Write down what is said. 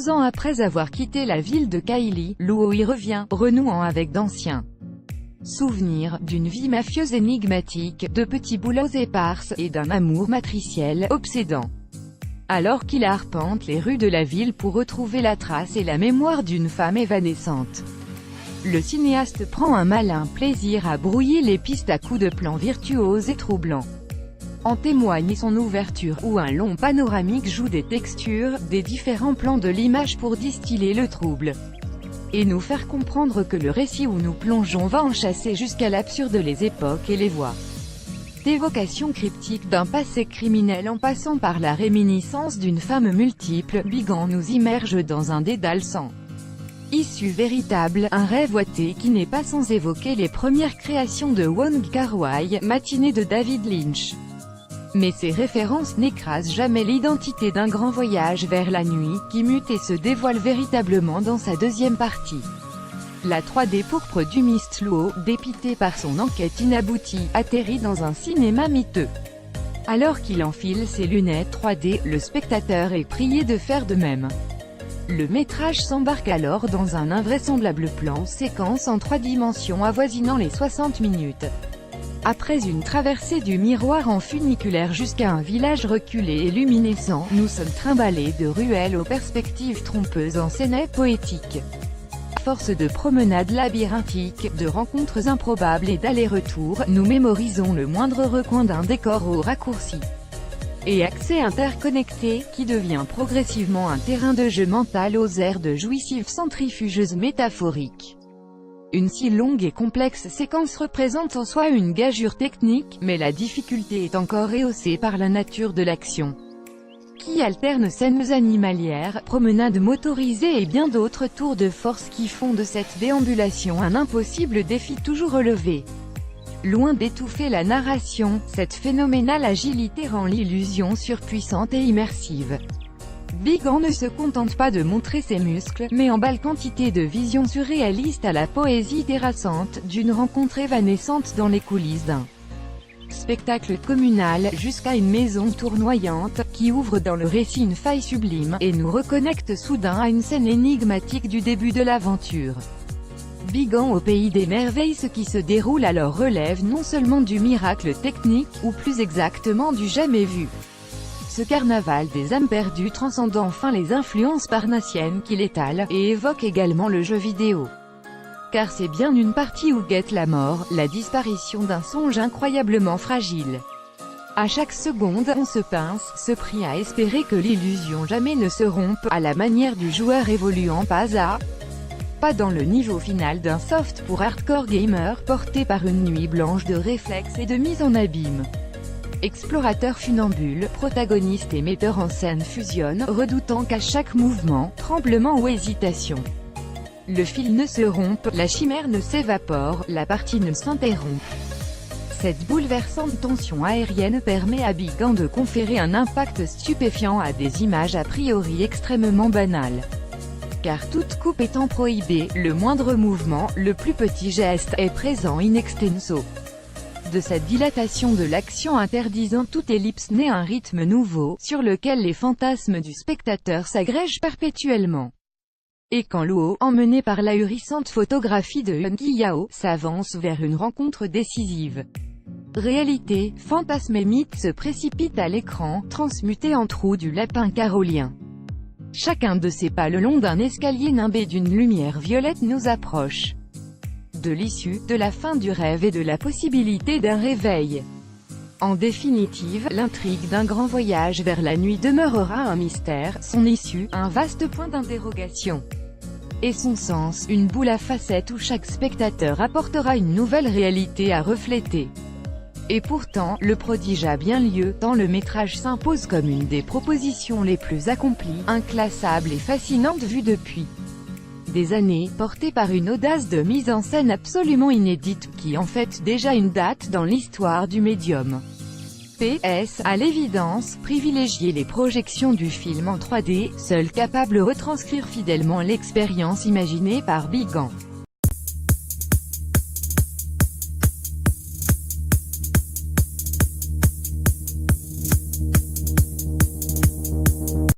2 ans après avoir quitté la ville de Kylie, Luo y revient, renouant avec d'anciens souvenirs, d'une vie mafieuse énigmatique, de petits boulots éparses, et d'un amour matriciel, obsédant. Alors qu'il arpente les rues de la ville pour retrouver la trace et la mémoire d'une femme évanescente, le cinéaste prend un malin plaisir à brouiller les pistes à coups de plans virtuoses et troublants. En témoigne son ouverture, où un long panoramique joue des textures, des différents plans de l'image pour distiller le trouble, et nous faire comprendre que le récit où nous plongeons va enchasser jusqu'à l'absurde les époques et les voix d'évocation cryptique d'un passé criminel en passant par la réminiscence d'une femme multiple. Bigan nous immerge dans un dédale sans issue véritable, un rêve ouaté qui n'est pas sans évoquer les premières créations de Wong Kar-wai, Matinée de David Lynch. Mais ces références n'écrasent jamais l'identité d'un grand voyage vers la nuit, qui mute et se dévoile véritablement dans sa deuxième partie. La 3D pourpre du Mist Luo, dépité par son enquête inaboutie, atterrit dans un cinéma miteux. Alors qu'il enfile ses lunettes 3D, le spectateur est prié de faire de même. Le métrage s'embarque alors dans un invraisemblable plan-séquence en 3 dimensions avoisinant les 60 minutes. Après une traversée du miroir en funiculaire jusqu'à un village reculé et luminescent, nous sommes trimballés de ruelles aux perspectives trompeuses en scénets poétiques. Force de promenades labyrinthiques, de rencontres improbables et d'allers-retours, nous mémorisons le moindre recoin d'un décor au raccourci et accès interconnecté, qui devient progressivement un terrain de jeu mental aux airs de jouissives centrifugeuses métaphoriques. Une si longue et complexe séquence représente en soi une gageure technique, mais la difficulté est encore rehaussée par la nature de l'action, qui alterne scènes animalières, promenades motorisées et bien d'autres tours de force qui font de cette déambulation un impossible défi toujours relevé. Loin d'étouffer la narration, cette phénoménale agilité rend l'illusion surpuissante et immersive. Bigan ne se contente pas de montrer ses muscles, mais emballe quantité de visions surréalistes à la poésie terrassante, d'une rencontre évanescente dans les coulisses d'un spectacle communal, jusqu'à une maison tournoyante, qui ouvre dans le récit une faille sublime, et nous reconnecte soudain à une scène énigmatique du début de l'aventure. Bigan au pays des merveilles. Ce qui se déroule alors relève non seulement du miracle technique, ou plus exactement du jamais vu. Ce carnaval des âmes perdues transcende enfin les influences parnassiennes qu'il étale, et évoque également le jeu vidéo. Car c'est bien une partie où guette la mort, la disparition d'un songe incroyablement fragile. À chaque seconde, on se pince, se prie à espérer que l'illusion jamais ne se rompe, à la manière du joueur évoluant pas à pas dans le niveau final d'un soft pour hardcore gamer, porté par une nuit blanche de réflexes et de mise en abîme. Explorateur funambule, protagoniste et metteur en scène fusionnent, redoutant qu'à chaque mouvement, tremblement ou hésitation, le fil ne se rompe, la chimère ne s'évapore, la partie ne s'interrompt. Cette bouleversante tension aérienne permet à Bigan de conférer un impact stupéfiant à des images a priori extrêmement banales. Car toute coupe étant prohibée, le moindre mouvement, le plus petit geste, est présent in extenso. De cette dilatation de l'action interdisant toute ellipse naît un rythme nouveau, sur lequel les fantasmes du spectateur s'agrègent perpétuellement. Et quand Luo, emmené par l'ahurissante photographie de Eun Gi-yao, s'avance vers une rencontre décisive, réalité, fantasme et mythe se précipitent à l'écran, transmutés en trous du lapin carolien. Chacun de ces pas le long d'un escalier nimbé d'une lumière violette nous approche de l'issue, de la fin du rêve et de la possibilité d'un réveil. En définitive, l'intrigue d'un grand voyage vers la nuit demeurera un mystère, son issue, un vaste point d'interrogation. Et son sens, une boule à facettes où chaque spectateur apportera une nouvelle réalité à refléter. Et pourtant, le prodige a bien lieu, tant le métrage s'impose comme une des propositions les plus accomplies, inclassables et fascinantes vues depuis des années, portée par une audace de mise en scène absolument inédite, qui en fait déjà une date dans l'histoire du médium. PS, à l'évidence, privilégier les projections du film en 3D, seul capable de retranscrire fidèlement l'expérience imaginée par Bigan.